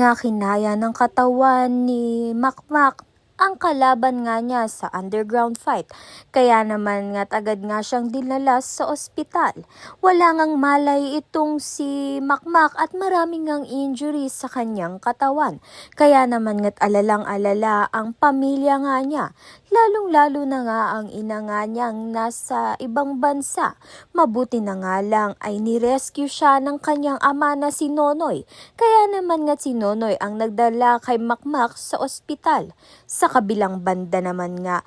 nga kinaya ng katawan ni Makmak ang kalaban nga niya sa underground fight. Kaya naman nga't agad nga siyang dinala sa ospital. Wala ngang malay itong si Makmak at maraming ngang injury sa kanyang katawan. Kaya naman nga't alalang-alala ang pamilya nga niya. Lalong-lalo na nga ang ina nga niyang nasa ibang bansa. Mabuti na nga lang ay nirescue siya ng kanyang ama na si Nonoy. Kaya naman nga si Nonoy ang nagdala kay Makmak sa ospital. Sa kabilang banda naman nga,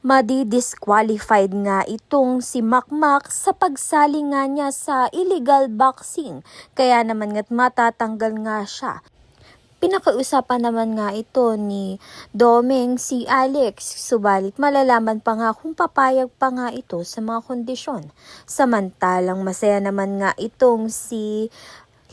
madi-disqualified nga itong si Makmak sa pagsali nga niya sa illegal boxing. Kaya naman nga't matatanggal nga siya. Pinakausapan naman nga ito ni Domeng si Alex, subalit malalaman pa nga kung papayag pa nga ito sa mga kondisyon. Samantalang masaya naman nga itong si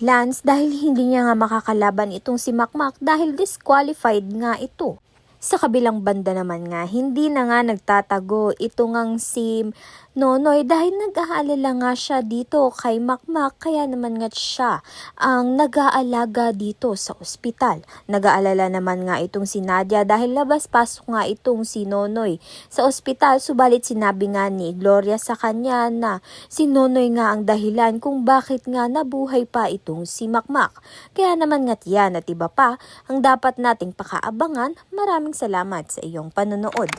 Lance dahil hindi niya nga makakalaban itong si Makmak dahil disqualified nga ito. Sa kabilang banda naman nga, hindi na nga nagtatago ito ngang si Nonoy dahil nag-aalala nga siya dito kay Makmak, kaya naman nga siya ang nag-aalaga dito sa ospital. Nag-aalala naman nga itong si Nadia dahil labas-pasok nga itong si Nonoy sa ospital, subalit sinabi nga ni Gloria sa kanya na si Nonoy nga ang dahilan kung bakit nga nabuhay pa itong si Makmak. Kaya naman nga't yan at iba pa ang dapat nating pakaabangan. Maraming salamat sa iyong panonood.